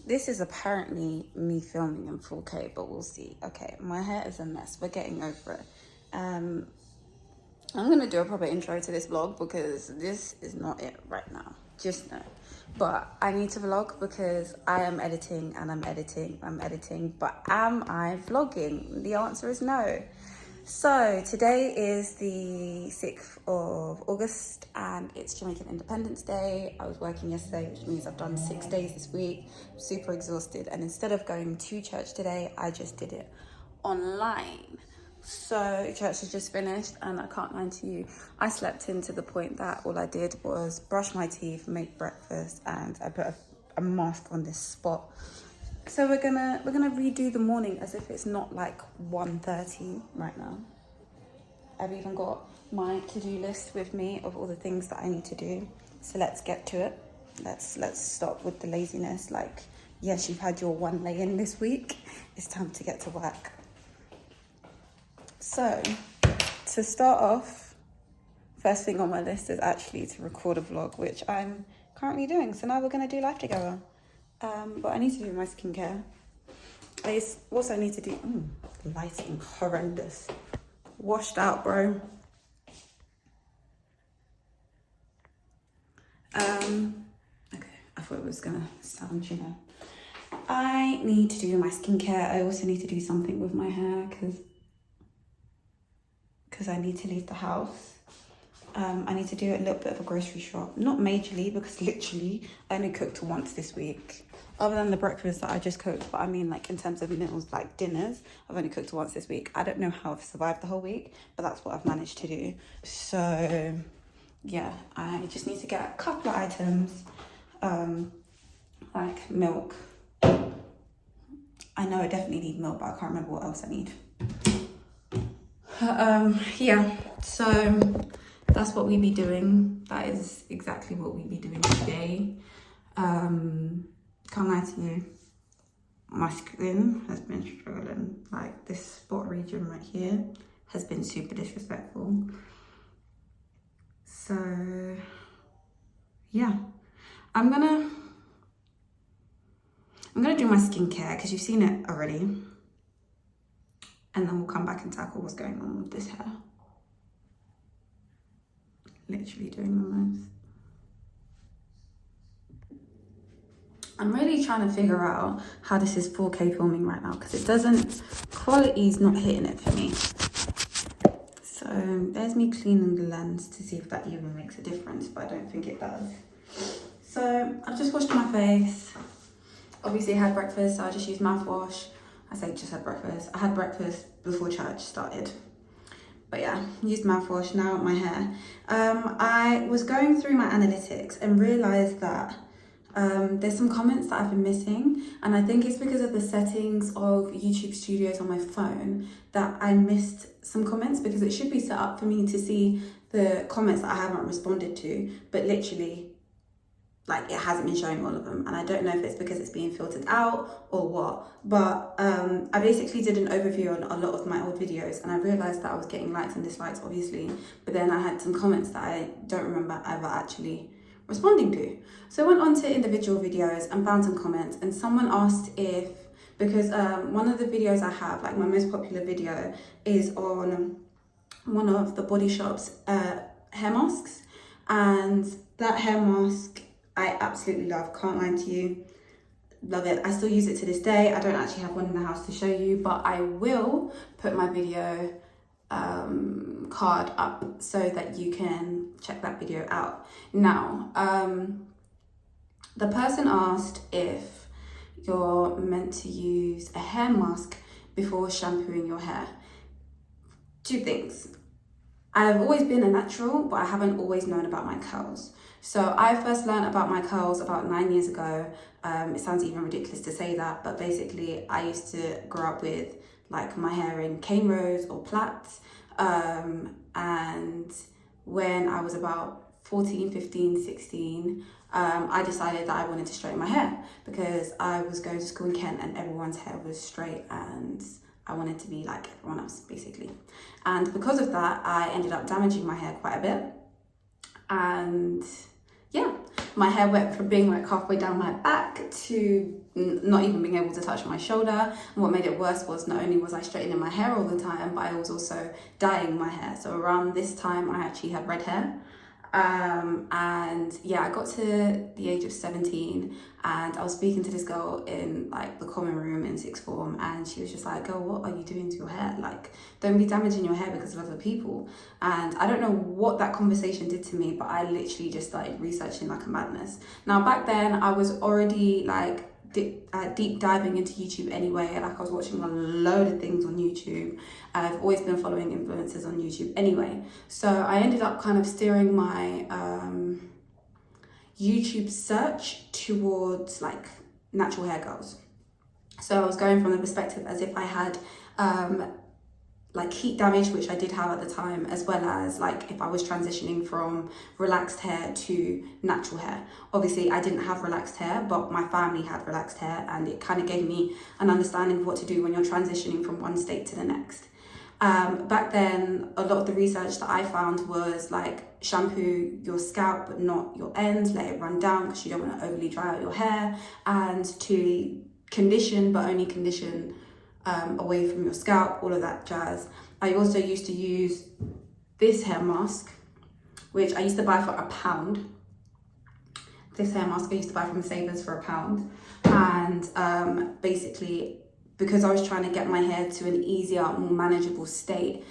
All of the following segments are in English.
This is apparently me filming in 4K, but we'll see. Okay, my hair is a mess. We're getting over it. I'm gonna do a proper intro to this vlog because this is not it right now. Just know. But I need to vlog because I am editing and I'm editing. But am I vlogging? The answer is no. So today is the 6th of August and it's Jamaican Independence Day. I was working yesterday, which means I've done 6 days this week. I'm super exhausted, and instead of going to church today, I just did it online. So church has just finished and I can't lie to you, I slept in to the point that all I did was brush my teeth, make breakfast, and I put a mask on this spot. So we're gonna redo the morning as if it's not like 1:30 right now. I've even got my to-do list with me of all the things that I need to do. So let's get to it. Let's stop with the laziness. Like, yes, you've had your one lay-in this week. It's time to get to work. So to start off, first thing on my list is actually to record a vlog, which I'm currently doing. So now we're gonna do life together. But I need to do my skincare. I also need to do, lighting horrendous. Washed out, bro. Okay, I thought it was gonna sound, I need to do my skincare. I also need to do something with my hair because I need to leave the house. I need to do a little bit of a grocery shop. Not majorly, because literally I only cooked once this week. Other than the breakfast that I just cooked, but I mean like in terms of meals, like dinners, I've only cooked once this week. I don't know how I've survived the whole week, but that's what I've managed to do. So yeah, I just need to get a couple of items, like milk. I know I definitely need milk, but I can't remember what else I need. Yeah, so that's what we be doing. That is exactly what we be doing today. Can't lie to you, my skin has been struggling. Like this spot region right here has been super disrespectful. So yeah, I'm gonna do my skincare because you've seen it already. And then we'll come back and tackle what's going on with this hair. Literally doing the most. I'm really trying to figure out how this is 4K filming right now because it doesn't, quality's not hitting it for me. So there's me cleaning the lens to see if that even makes a difference, but I don't think it does. So I've just washed my face. Obviously I had breakfast, so I just used mouthwash. I say just had breakfast. I had breakfast before church started. But yeah, used mouthwash, now my hair. I was going through my analytics and realised that there's some comments that I've been missing, and I think it's because of the settings of YouTube Studios on my phone that I missed some comments, because it should be set up for me to see the comments that I haven't responded to, but literally like it hasn't been showing all of them, and I don't know if it's because it's being filtered out or what, but I basically did an overview on a lot of my old videos and I realised that I was getting likes and dislikes obviously, but then I had some comments that I don't remember ever actually responding to. So I went on to individual videos and found some comments, and someone asked if, because one of the videos I have, like my most popular video, is on one of the Body Shop's hair masks, and that hair mask I absolutely love, can't lie to you, love it. I still use it to this day. I don't actually have one in the house to show you, but I will put my video card up so that you can check that video out. Now, the person asked if you're meant to use a hair mask before shampooing your hair. Two things. I've always been a natural, but I haven't always known about my curls. So I first learned about my curls about 9 years ago. It sounds even ridiculous to say that, but basically I used to grow up with like my hair in cane rows or plaits. And when I was about 14, 15, 16, I decided that I wanted to straighten my hair because I was going to school in Kent and everyone's hair was straight, and I wanted to be like everyone else basically. And because of that, I ended up damaging my hair quite a bit. And yeah, My hair went from being like halfway down my back to not even being able to touch my shoulder. And what made it worse was not only was I straightening my hair all the time, but I was also dyeing my hair. So around this time, I actually had red hair. And yeah, I got to the age of 17 and I was speaking to this girl in like the common room in sixth form, and she was just like, girl, what are you doing to your hair? Like, don't be damaging your hair because of other people. And I don't know what that conversation did to me, but I literally just started researching like a madness. Now back then I was already like deep diving into YouTube anyway. Like I was watching a load of things on YouTube. I've always been following influencers on YouTube anyway. So I ended up kind of steering my YouTube search towards like natural hair girls. So I was going from the perspective as if I had like heat damage, which I did have at the time, as well as like if I was transitioning from relaxed hair to natural hair. Obviously I didn't have relaxed hair, but my family had relaxed hair, and it kind of gave me an understanding of what to do when you're transitioning from one state to the next. Back then, a lot of the research that I found was like shampoo your scalp but not your ends, let it run down because you don't want to overly dry out your hair, and to condition but only condition away from your scalp, all of that jazz. I also used to use this hair mask, which I used to buy for £1. This hair mask I used to buy from Savers for £1. And basically, because I was trying to get my hair to an easier, more manageable state,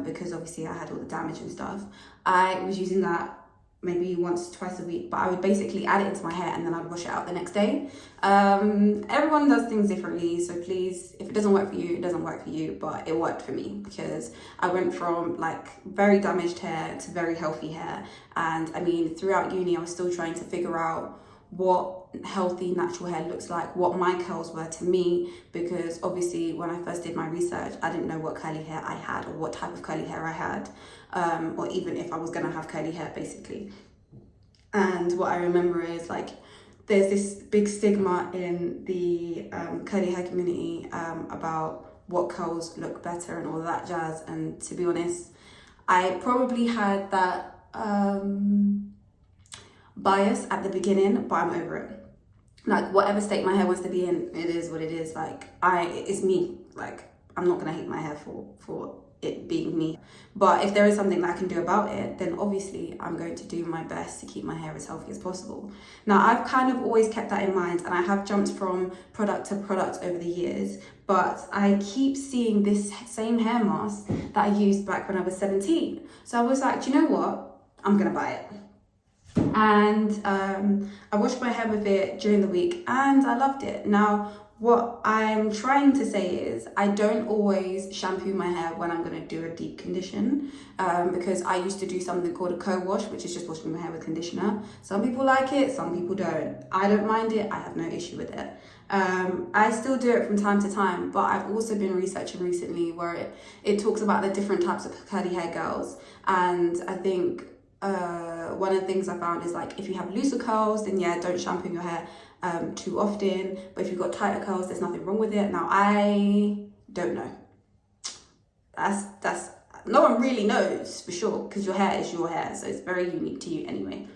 because obviously I had all the damage and stuff, I was using that maybe once, twice a week, but I would basically add it into my hair and then I'd wash it out the next day. Everyone does things differently, so please, if it doesn't work for you, it doesn't work for you, but it worked for me because I went from like very damaged hair to very healthy hair. And I mean, throughout uni, I was still trying to figure out what healthy natural hair looks like, what my curls were to me, because obviously when I first did my research, I didn't know what curly hair I had or what type of curly hair I had, or even if I was gonna have curly hair basically. And what I remember is like there's this big stigma in the curly hair community about what curls look better and all that jazz, and to be honest, I probably had that bias at the beginning, but I'm over it. Like whatever state my hair wants to be in, it is what it is. Like it's me. Like I'm not gonna hate my hair for it being me. But if there is something that I can do about it, then obviously I'm going to do my best to keep my hair as healthy as possible. Now I've kind of always kept that in mind, and I have jumped from product to product over the years, but I keep seeing this same hair mask that I used back when I was 17. So I was like, do you know what? I'm gonna buy it. And I washed my hair with it during the week and I loved it. Now, what I'm trying to say is I don't always shampoo my hair when I'm going to do a deep condition, because I used to do something called a co-wash, which is just washing my hair with conditioner. Some people like it, some people don't. I don't mind it, I have no issue with it. I still do it from time to time, but I've also been researching recently where it talks about the different types of curly hair girls, and I think one of the things I found is like if you have looser curls, then yeah, don't shampoo your hair too often, but if you've got tighter curls, there's nothing wrong with it. Now I don't know, that's no one really knows for sure, because your hair is your hair, so it's very unique to you anyway.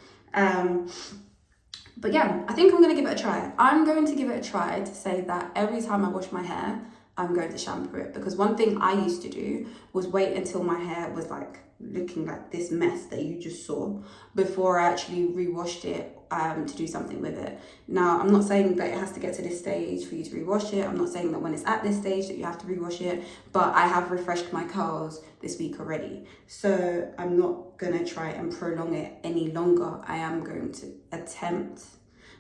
But yeah, I think I'm gonna give it a try. I'm going to give it a try to say that every time I wash my hair, I'm going to shampoo it, because one thing I used to do was wait until my hair was like looking like this mess that you just saw before I actually re-washed it to do something with it. Now, I'm not saying that it has to get to this stage for you to re-wash it. I'm not saying that when it's at this stage that you have to re-wash it, but I have refreshed my curls this week already. So I'm not gonna try and prolong it any longer. I am going to attempt.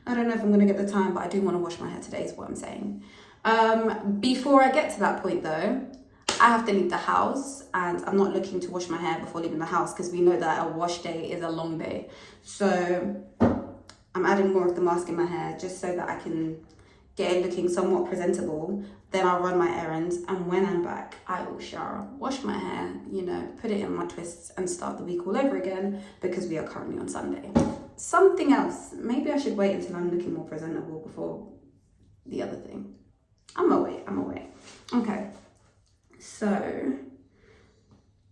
I don't know if I'm gonna get the time, but I do want to wash my hair today is what I'm saying. Before I get to that point though, I have to leave the house, and I'm not looking to wash my hair before leaving the house because we know that a wash day is a long day. So I'm adding more of the mask in my hair just so that I can get it looking somewhat presentable. Then I'll run my errands, and when I'm back, I will shower, wash my hair, you know, put it in my twists and start the week all over again, because we are currently on Sunday. Something else, maybe I should wait until I'm looking more presentable before the other thing. I'm away. Okay. So,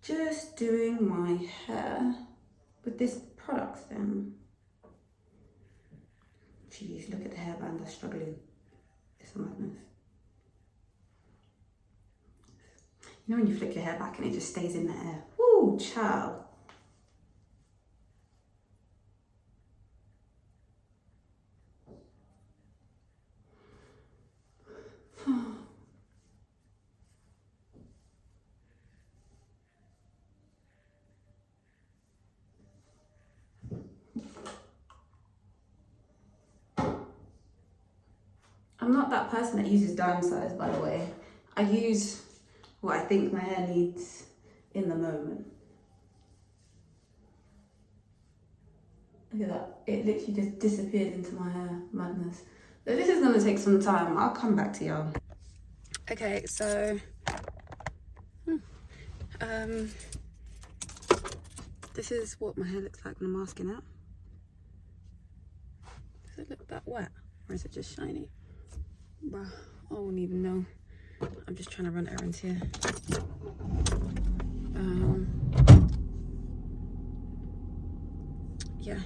just doing my hair with this product then. Jeez, look at the hairband that's struggling. It's a madness. You know when you flick your hair back and it just stays in the air? Woo, child. I'm not that person that uses dime size, by the way. I use what I think my hair needs in the moment. Look at that. It literally just disappeared into my hair. Madness. So this is going to take some time. I'll come back to y'all. Okay, so... this is what my hair looks like when I'm masking it. Does it look that wet? Or is it just shiny? Bruh, I wouldn't even know. I'm just trying to run errands here. Yeah,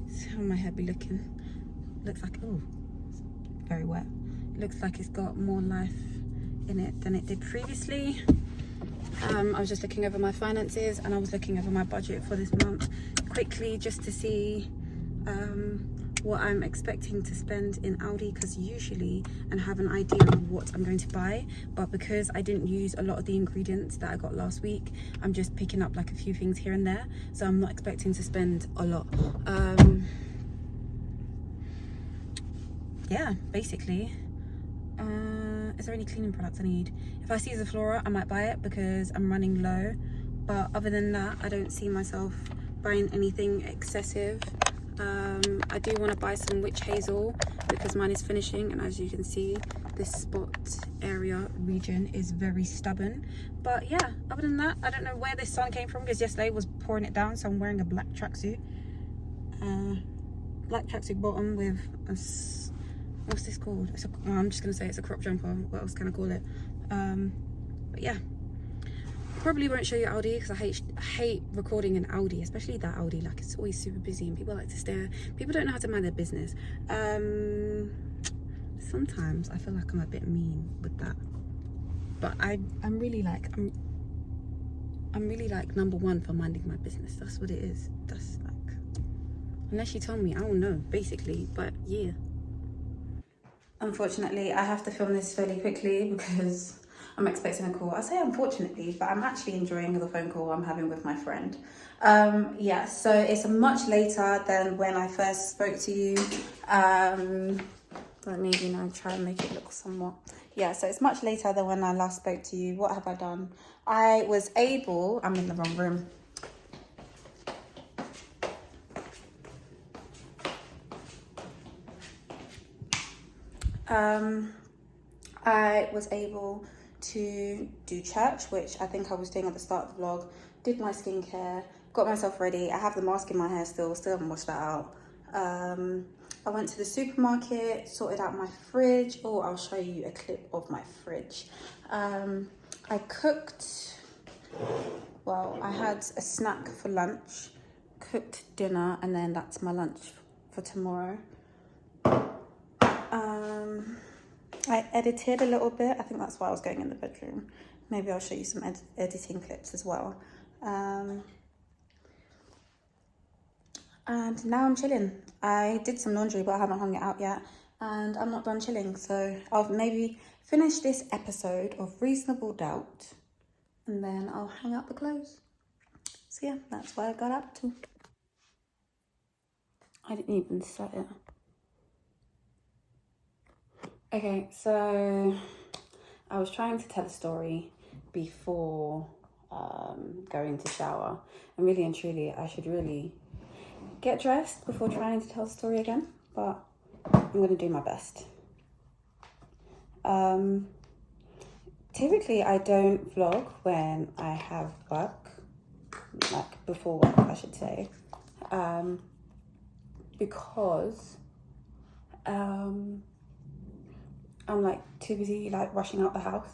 see how my hair be looking. Looks like, oh, it's very wet. Looks like it's got more life in it than it did previously. I was just looking over my finances and I was looking over my budget for this month quickly just to see what I'm expecting to spend in Aldi, because usually and have an idea of what I'm going to buy, but because I didn't use a lot of the ingredients that I got last week, I'm just picking up like a few things here and there, so I'm not expecting to spend a lot. Yeah, basically. Is there any cleaning products I need? If I see Zaflora, I might buy it because I'm running low, but other than that, I don't see myself buying anything excessive. I do want to buy some witch hazel because mine is finishing, and as you can see, this spot area region is very stubborn. But yeah, other than that, I don't know where this sun came from because yesterday it was pouring it down, so I'm wearing a black tracksuit. Black tracksuit bottom with a, what's this called? I'm just gonna say it's a crop jumper. What else can I call it? But yeah, probably won't show you Aldi because I hate recording in Aldi, especially that Aldi. Like, it's always super busy and people like to stare. People don't know how to mind their business. Sometimes I feel like I'm a bit mean with that, but I'm really like number one for minding my business. That's what it is. That's like, unless you tell me, I don't know, basically. But yeah, unfortunately I have to film this fairly quickly because I'm expecting a call. I say unfortunately, but I'm actually enjoying the phone call I'm having with my friend. Yeah, so it's much later than when I first spoke to you. Let me, try and make it look somewhat. Yeah, so it's much later than when I last spoke to you. What have I done? I was able, I'm in the wrong room. I was able to do church, which I think I was doing at the start of the vlog. Did my skincare, got myself ready. I have the mask in my hair still haven't washed that out. I went to the supermarket, sorted out my fridge. Oh, I'll show you a clip of my fridge. I cooked, well, I had a snack for lunch, cooked dinner, and then that's my lunch for tomorrow. I edited a little bit. I think that's why I was going in the bedroom. Maybe I'll show you some editing clips as well. And now I'm chilling. I did some laundry, but I haven't hung it out yet. And I'm not done chilling. So I'll maybe finish this episode of Reasonable Doubt. And then I'll hang up the clothes. So yeah, that's what I got up to. I didn't even set it. Okay, so I was trying to tell a story before going to shower, and really and truly I should really get dressed before trying to tell the story again, but I'm going to do my best. Typically I don't vlog when I have work, like before work I should say, because I'm like too busy like rushing out the house,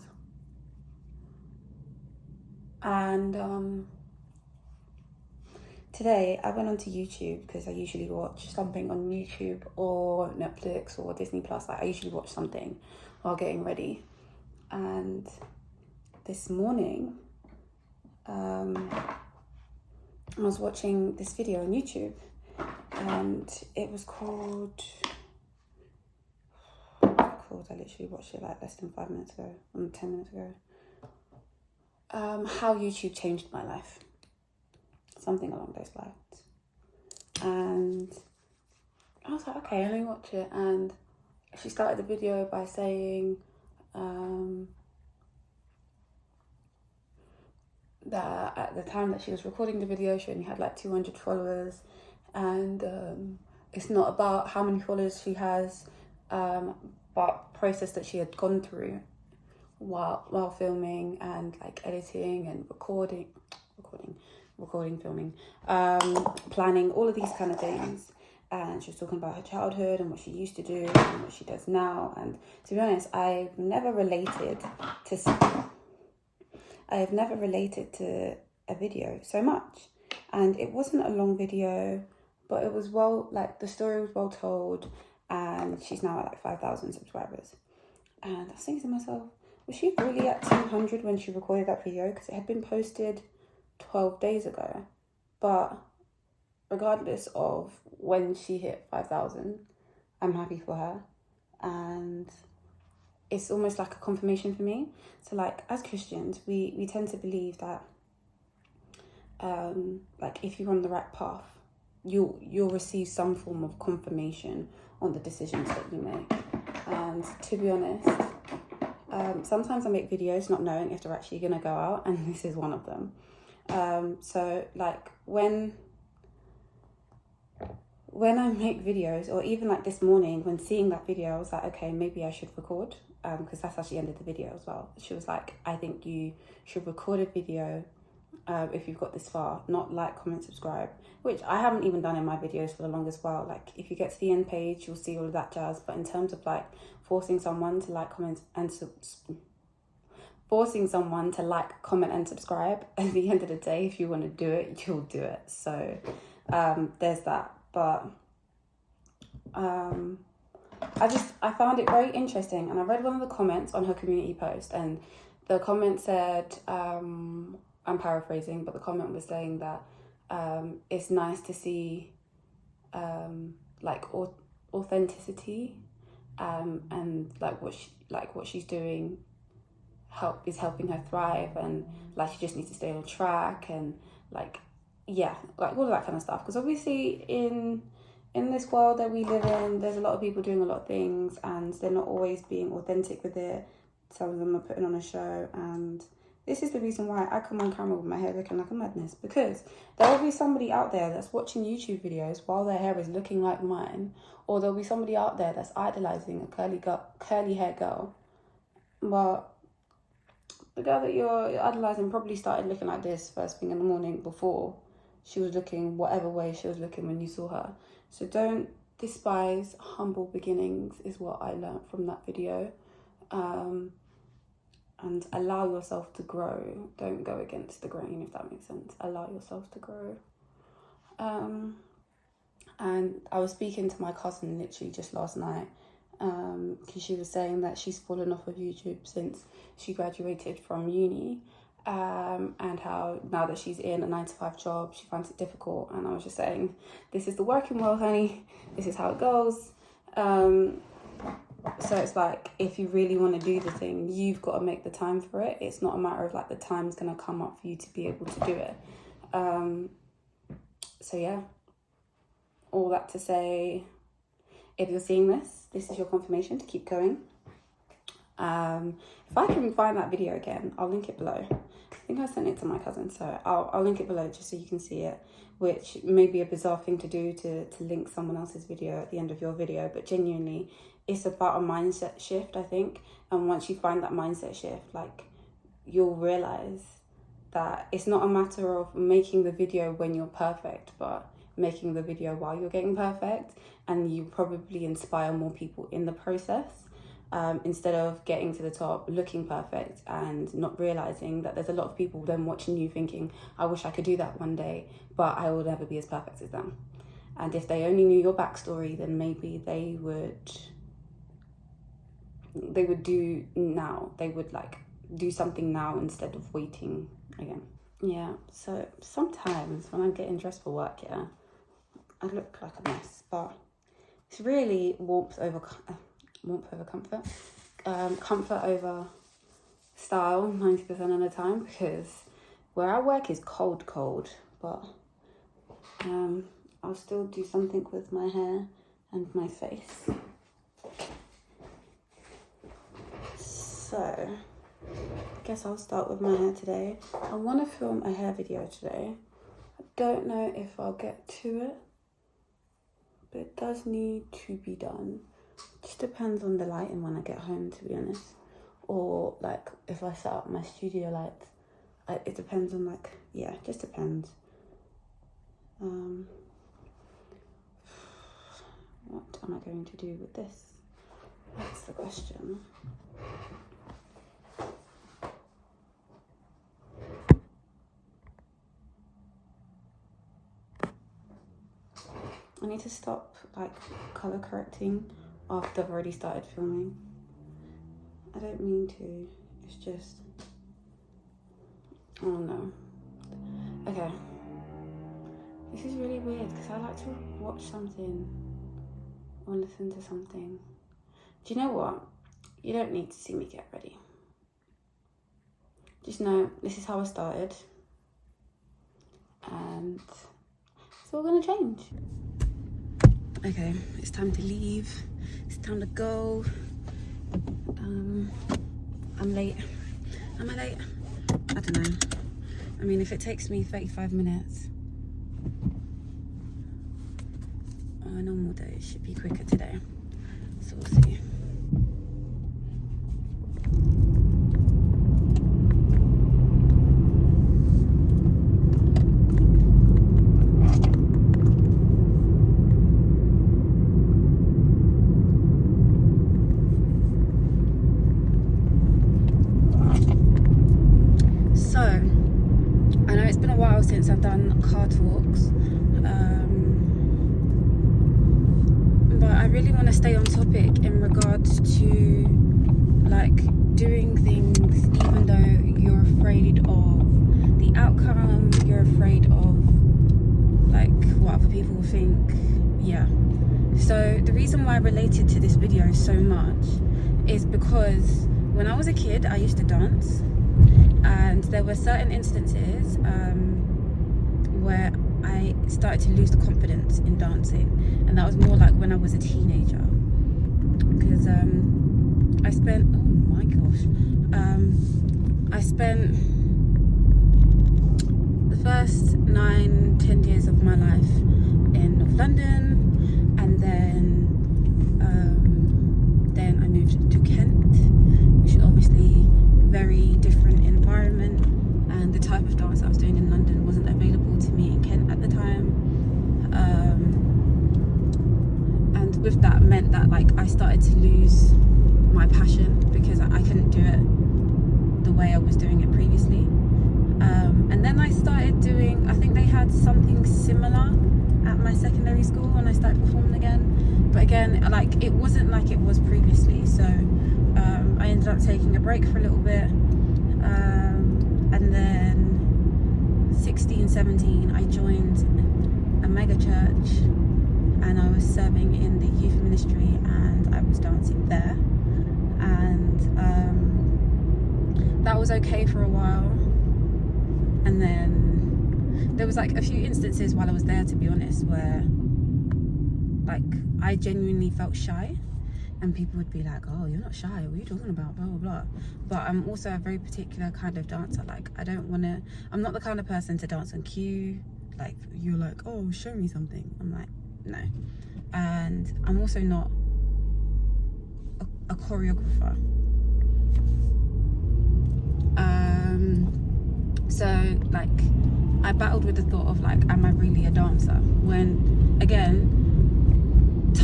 and today I went onto YouTube because I usually watch something on YouTube or Netflix or Disney Plus. Like I usually watch something while getting ready. And this morning, I was watching this video on YouTube, and it was called, I literally watched it like less than 5 minutes ago, 10 minutes ago. How YouTube changed my life. Something along those lines. And I was like, okay, let me watch it. And she started the video by saying that at the time that she was recording the video, she only had like 200 followers. And it's not about how many followers she has, but process that she had gone through while filming and like editing and recording, filming, planning, all of these kind of things. And she was talking about her childhood and what she used to do and what she does now. And to be honest, I've never related to a video so much. And it wasn't a long video, but it was the story was well told, and she's now at like 5,000 subscribers. And I was thinking to myself, was she really at 200 when she recorded that video? Because it had been posted 12 days ago. But regardless of when she hit 5,000, I'm happy for her. And it's almost like a confirmation for me. So like as Christians, we tend to believe that like if you're on the right path, you'll receive some form of confirmation on the decisions that you make. And to be honest, sometimes I make videos not knowing if they're actually going to go out, and this is one of them. So like when I make videos, or even like this morning when seeing that video, I was like, okay, maybe I should record, because that's actually ended the video as well. She was like, I think you should record a video if you've got this far, not like, comment, subscribe, which I haven't even done in my videos for the longest while. Like if you get to the end page, you'll see all of that jazz. But in terms of like forcing someone to like, comment and subscribe, at the end of the day, if you want to do it, you'll do it. So there's that. But I found it very interesting, and I read one of the comments on her community post, and the comment said, I'm paraphrasing, but the comment was saying that it's nice to see like authenticity, and like what she's doing is helping her thrive, and like she just needs to stay on track, and like all of that kind of stuff. Because obviously in this world that we live in, there's a lot of people doing a lot of things, and they're not always being authentic with it. Some of them are putting on a show, and this is the reason why I come on camera with my hair looking like a madness, because there will be somebody out there that's watching YouTube videos while their hair is looking like mine, or there'll be somebody out there that's idolizing a curly hair girl. But the girl that you're idolizing probably started looking like this first thing in the morning before she was looking whatever way she was looking when you saw her. So don't despise humble beginnings, is what I learned from that video. And allow yourself to grow. Don't go against the grain, if that makes sense. Allow yourself to grow. And I was speaking to my cousin literally just last night, because she was saying that she's fallen off of YouTube since she graduated from uni, and how now that she's in a 9-to-5 job, she finds it difficult. And I was just saying, this is the working world, honey. This is how it goes. So it's like, if you really want to do the thing, you've got to make the time for it. It's not a matter of like the time's going to come up for you to be able to do it. So yeah, all that to say, if you're seeing this is your confirmation to keep going. If I can find that video again, I'll link it below. I think I sent it to my cousin, so I'll link it below just so you can see it, which may be a bizarre thing to do, to link someone else's video at the end of your video, but genuinely, it's about a mindset shift, I think. And once you find that mindset shift, like, you'll realize that it's not a matter of making the video when you're perfect, but making the video while you're getting perfect, and you probably inspire more people in the process. instead of getting to the top, looking perfect and not realizing that there's a lot of people then watching you thinking, I wish I could do that one day, but I will never be as perfect as them. And if they only knew your backstory, then maybe they would do now. They would like do something now instead of waiting again. Yeah, so sometimes when I'm getting dressed for work, yeah, I look like a mess, but it's really warmth over comfort. Comfort over style 90% of the time, because where I work is cold, but I'll still do something with my hair and my face. So, I guess I'll start with my hair today. I want to film a hair video today. I don't know if I'll get to it, but it does need to be done. Just depends on the lighting when I get home, to be honest. Or like if I set up my studio lights. It depends on like, yeah, it just depends. What am I going to do with this? That's the question. I need to stop like colour correcting after I've already started filming. I don't mean to, it's just, I don't know. Okay. This is really weird because I like to watch something or listen to something. Do you know what? You don't need to see me get ready. Just know this is how I started. And it's all gonna change. Okay, it's time to leave. It's time to go. I'm late. Am I late? I don't know. I mean, if it takes me 35 minutes on a normal day, it should be quicker today. So we'll see. Since I've done car talks, but I really want to stay on topic in regards to like doing things even though you're afraid of the outcome, you're afraid of like what other people will think. Yeah, so the reason why I related to this video so much is because when I was a kid I used to dance, and there were certain instances where I started to lose the confidence in dancing, and that was more like when I was a teenager, because I spent, oh my gosh, I spent the first 9-10 years of my life in North London, and then I moved to Kent, which is obviously very different environment, and the type of dance I was doing in London wasn't available to me in Kent at the time, and with that meant that like I started to lose my passion because I couldn't do it the way I was doing it previously, and then I started doing, I think they had something similar at my secondary school when I started performing again, but again like it wasn't like it was previously, so I ended up taking a break for a little bit, and then 16, 17 I joined a mega church, and I was serving in the youth ministry, and I was dancing there, and that was okay for a while, and then there was like a few instances while I was there, to be honest, where like I genuinely felt shy. And people would be like, oh, you're not shy, what are you talking about, blah, blah, blah. But I'm also a very particular kind of dancer. Like, I'm not the kind of person to dance on cue. Like, you're like, oh, show me something. I'm like, no. And I'm also not a choreographer. So, like, I battled with the thought of, like, am I really a dancer? When, again,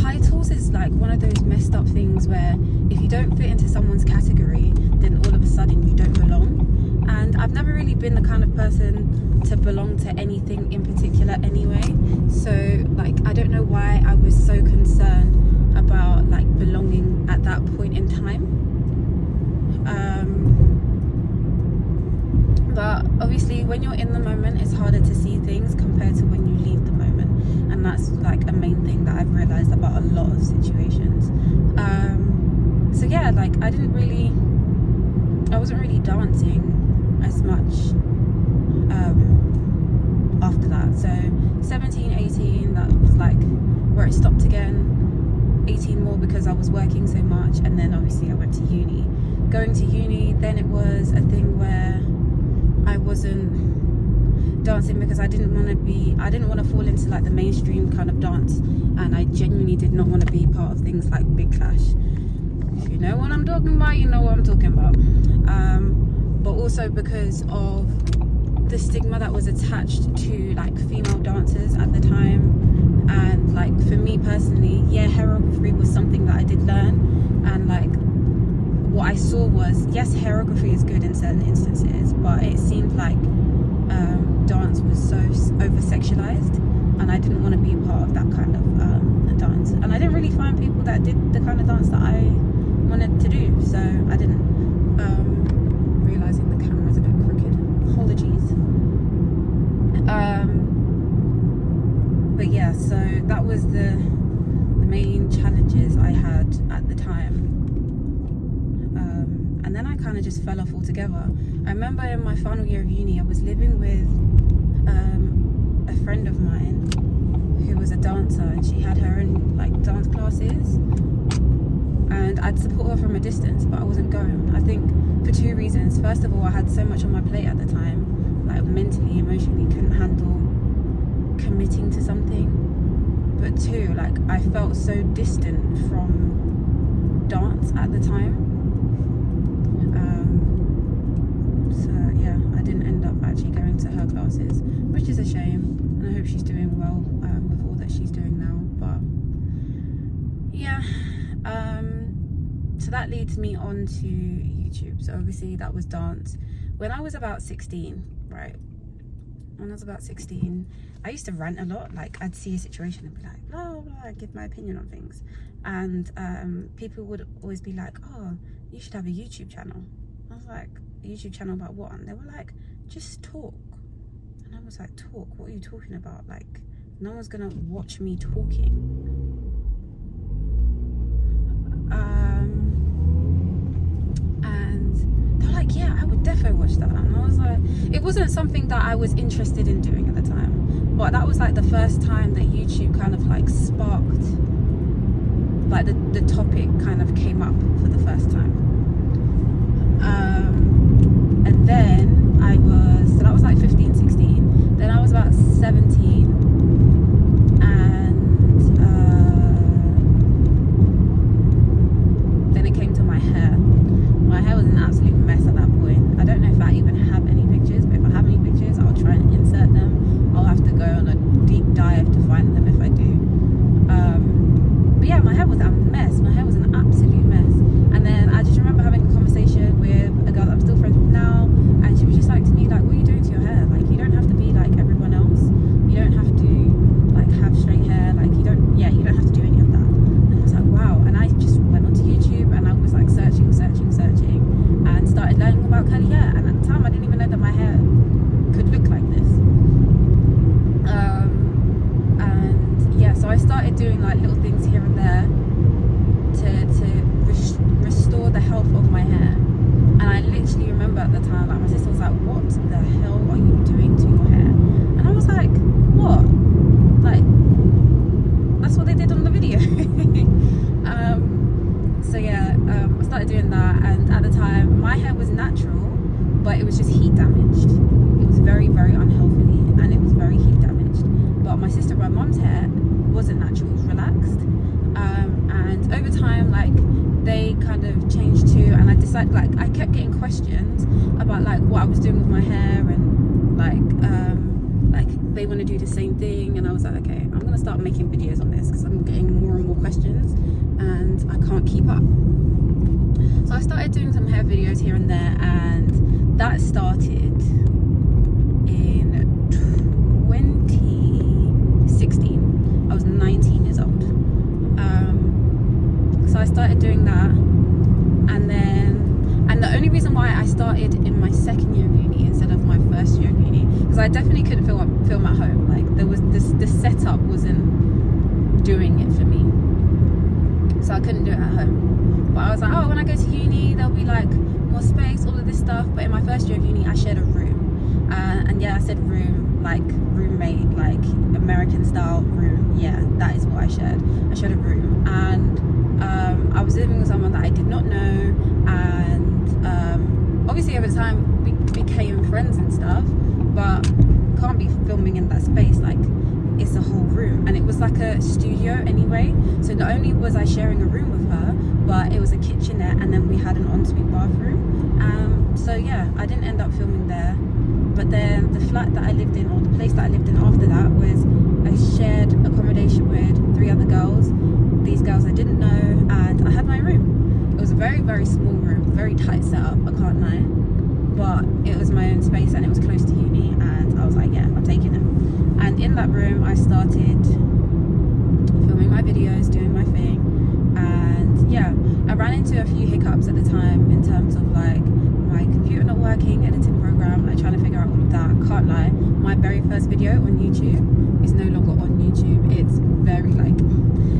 titles is like one of those messed up things where if you don't fit into someone's category, then all of a sudden you don't belong. And I've never really been the kind of person to belong to anything in particular anyway. So like, I don't know why I was so concerned about like belonging at that point in time. But obviously when you're in the moment, it's harder to see things compared to when you leave the moment. And that's like a main thing that I've realized about a lot of situations. So yeah, like I wasn't really dancing as much after that. So 17, 18, that was like where it stopped again. 18 more because I was working so much, and then obviously I went to uni. Going to uni, then it was a thing where I wasn't dancing because I didn't want to fall into like the mainstream kind of dance, and I genuinely did not want to be part of things like Big Clash. If you know what I'm talking about, you know what I'm talking about. But also because of the stigma that was attached to like female dancers at the time. And like for me personally, yeah, choreography was something that I did learn, and like what I saw was, yes, choreography is good in certain instances, but it seemed like dance was so over sexualized, and I didn't want to be part of that kind of dance. And I didn't really find people that did the kind of dance that I wanted to do, so I didn't. Realizing the camera's a bit crooked, apologies. But yeah, so that was the main challenges I had at the time. And then I kind of just fell off altogether. I remember in my final year of uni, I was living with a friend of mine who was a dancer, and she had her own like dance classes, and I'd support her from a distance, but I wasn't going. I think for two reasons. First of all, I had so much on my plate at the time, like mentally, emotionally, couldn't handle committing to something. But two, like I felt so distant from dance at the time. So yeah, I didn't end up actually going to her classes, which is a shame, and I hope she's doing well with all that she's doing now. But yeah, so that leads me on to YouTube. So obviously that was dance. When I was about 16, right? When I was about 16, I used to rant a lot. Like I'd see a situation and be like, blah, blah, blah, I'd give my opinion on things. And people would always be like, oh, you should have a YouTube channel. I was like, a YouTube channel about what? And they were like, just talk. And I was like, talk? What are you talking about? Like, no one's gonna watch me talking. And they're like, yeah, I would definitely watch that. And I was like, it wasn't something that I was interested in doing at the time, but that was like the first time that YouTube kind of like sparked, like the topic kind of came up for the first time. And then so that was like 15, 16. Then I was about 17, and then it came to my hair. My hair was an absolute mess at that point. I don't know if I even have any pictures, but if I have any pictures, I'll try and insert them. I'll have to go on a deep dive to find them if I do. But yeah, my hair was a mess. My hair was an absolute mess. And then I just remember having a conversation with a girl that I'm still friends with now, and she was just like to me, like, what are you doing to your hair? Like, you don't have to be like everyone else. You don't have to like have straight hair. Like, you don't have to do any of that. And I was like, wow. And I just went onto YouTube and I was like searching, and started learning about curly hair. And at the time, I didn't even know that my hair could look like this. And yeah, so I started doing like little things here and there to restore the health of my hair. And I literally remember at the time, like my sister was like, what the hell are you doing to your hair? And I was like, what? Like, that's what they did on the video. So yeah, I started doing that, and at the time my hair was natural, but it was just heat damaged. It was very, very unhealthy, and it was very heat damaged. But my sister, my mum's hair wasn't natural, it was relaxed. And over time, like, they kind of changed too, and I decided, like, I kept getting questions about like what I was doing with my hair, and like like they want to do the same thing, and I was like, okay, I'm gonna start making videos on this because I'm getting more and more questions and I can't keep up. So I started doing some hair videos here and there, and that started in 2016. I was 19 years old. So I started doing that, and the only reason why I started in my second year of uni instead of my first year of uni, because I definitely couldn't film at home. Like there was the setup wasn't doing it for me, so I couldn't do it at home. But I was like, oh, when I go to uni there'll be like more space, all of this stuff. But in my first year of uni I shared a room, and yeah, I said room, like roommate, like American style room. Yeah, that is what I shared. I shared a room, and I was living with someone that I did not know, and obviously over time we became friends and stuff, but can't be filming in that space. Like it's a whole room, and it was like a studio anyway, so not only was I sharing a room with her, but it was a kitchenette, and then we had an ensuite bathroom. So yeah, I didn't end up filming there. But then the flat that I lived in, or the place that I lived in after that, was a shared accommodation with 3 other girls. These girls I didn't know, and I had my room. It was a very, very small room, very tight setup, I can't lie. But it was my own space, and it was close to uni, and I was like, yeah, I'm taking it. And in that room I started filming my videos, doing my thing. And yeah, I ran into a few hiccups at the time in terms of like my computer not working, editing program, like trying to figure out all of that. Can't lie, my very first video on YouTube is no longer on YouTube. It's very like,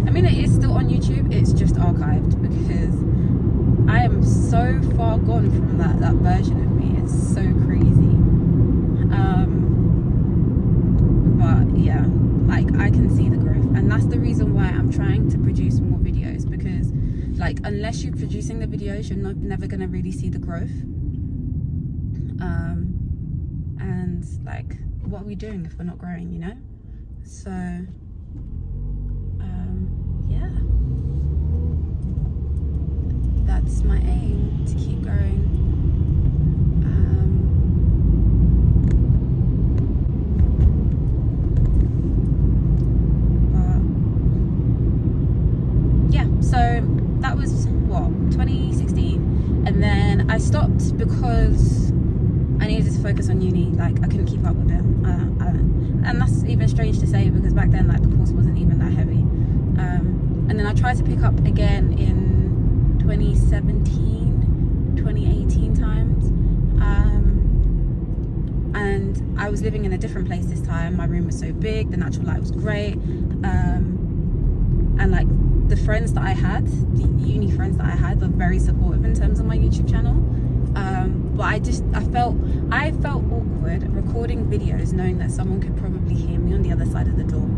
I mean, it is still on YouTube, it's just archived because I am so far gone from that version of me. It's so crazy. But yeah, like I can see the growth, and that's the reason why I'm trying to produce more videos, because like unless you're producing the videos, you're never gonna really see the growth. And like, what are we doing if we're not growing, you know? So yeah, that's my aim, to keep growing. So that was what, 2016, and then I stopped because I needed to focus on uni. Like I couldn't keep up with it, and that's even strange to say because back then like the course wasn't even that heavy. And then I tried to pick up again in 2017, 2018 times, and I was living in a different place this time. My room was so big, the natural light was great, and like the friends that I had, the uni friends that I had, were very supportive in terms of my YouTube channel. But I felt awkward recording videos knowing that someone could probably hear me on the other side of the door.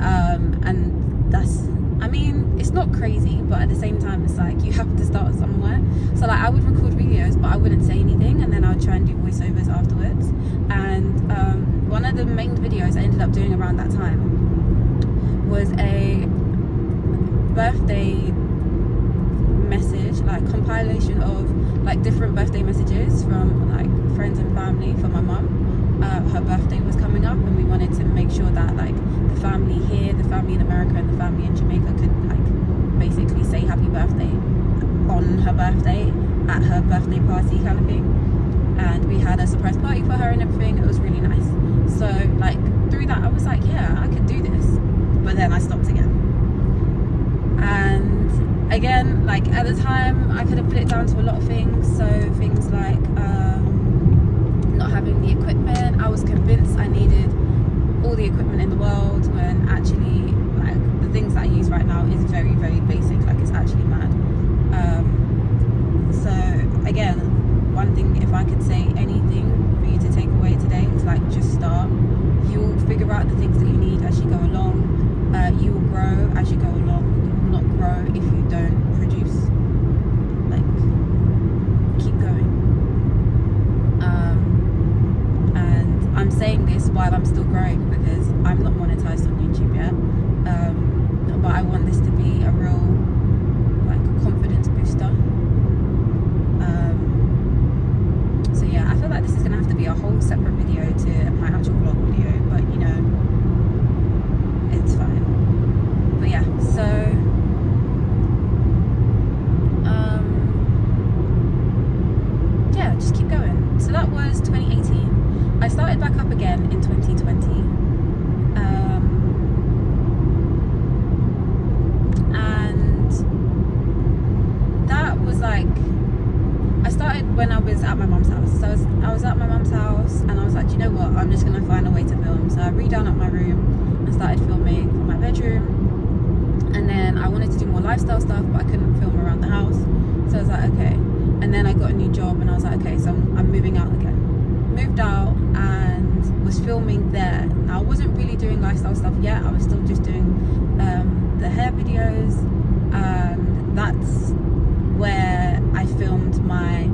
And that's, I mean, it's not crazy, but at the same time it's like you have to start somewhere. So like I would record videos but I wouldn't say anything, and then I would try and do voiceovers afterwards. And one of the main videos I ended up doing around that time was a birthday message, like compilation of like different birthday messages from like friends and family for my mum. Her birthday was coming up, and we wanted to make sure that like the family here, the family in America, and the family in Jamaica could like basically say happy birthday on her birthday at her birthday party kind of thing. And we had a surprise party for her and everything. It was really nice. So like through that I was like, yeah, I could do this. But then I stopped again. And again, like at the time I could have put it down to a lot of things. So things like not having the equipment. I was convinced I needed all the equipment in the world, when actually like the things that I use right now is very, very basic. Like it's actually mad. So again, one thing, if I could say anything for you to take away today, is like just start. You'll figure out the things that you need as you go along. You will grow as you go along. You will not grow if you don't produce. Like, keep going. And I'm saying this while I'm still growing, because I'm not monetized on YouTube yet. But I want this to be a real like was 2018. I started back up again in 2020. And that was like, I started when I was at my mum's house. So I was at my mum's house and I was like, do you know what? I'm just going to find a way to film. So I redone up my room and started filming from my bedroom. And then I wanted to do more lifestyle stuff, but I couldn't film around the house. So I was like, okay. And then I got a new job and I was like, okay, so I'm moving out again. Moved out and was filming there. Now I wasn't really doing lifestyle stuff yet. I was still just doing the hair videos. And that's where I filmed my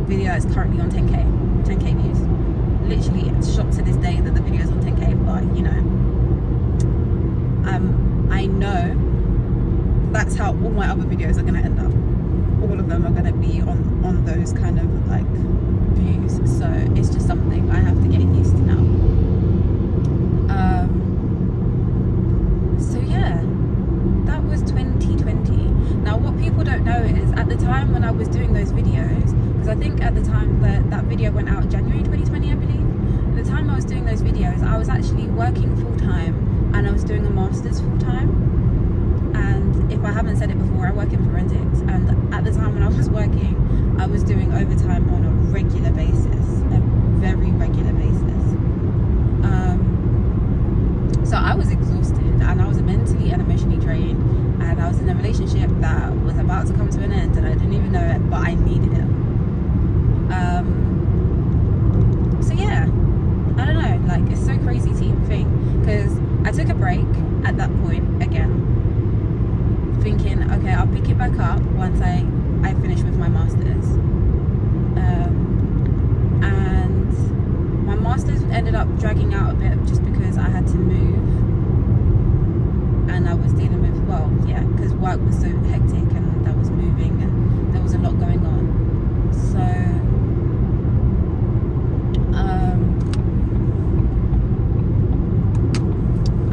video that's currently on 10k views. Literally, it's shocked to this day that the video is on 10k, but you know, I know that's how all my other videos are going to end up. All of them are going to be on those kind of like views, so it's just something I have to get used to now. So yeah, that was 2020. Now what people don't know is at the time when I was doing those videos, because I think at the time that video went out January 2020, I believe. At the time I was doing those videos, I was actually working full-time and I was doing a master's full-time. And if I haven't said it before, I work in forensics, and at the time when I was working, I was doing overtime on a regular basis, a very regular basis. So I was exhausted and I was mentally and emotionally drained, and I was in a relationship that was about to come to an end and I didn't even know it, but I needed it. So yeah, I don't know, like it's so crazy to even think, because I took a break at that point again, thinking, okay, I'll pick it back up once I finish with my masters. And my masters ended up dragging out a bit just because I had to move, and I was dealing with, well, yeah, because work was so hectic and I was moving and there was a lot going on. So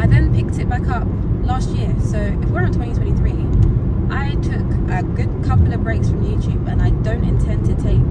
I then picked it back up last year. So if we're in 2023, I took a good couple of breaks from YouTube, and I don't intend to take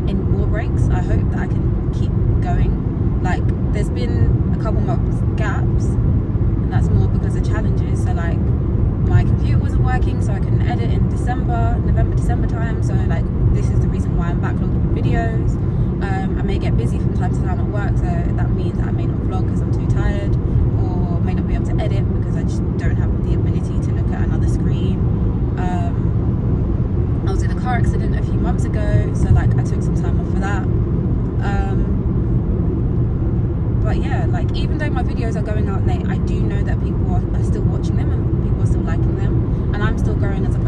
any more breaks. I hope that I can keep going. Like, there's been a couple months gaps, and that's more because of challenges. So like, my computer wasn't working, so I couldn't edit in November, December time. So like, this is the reason why I'm backlogged with videos. I may get busy from time to time at work, so that means that I may not vlog because I'm too tired, or may not be able to edit because I just don't have the ability to look at another screen. I was in a car accident a few months ago, so like I took some time off for that. But yeah, like even though my videos are going out late, I do know that people are still watching them and people are still liking them, and I'm still growing as a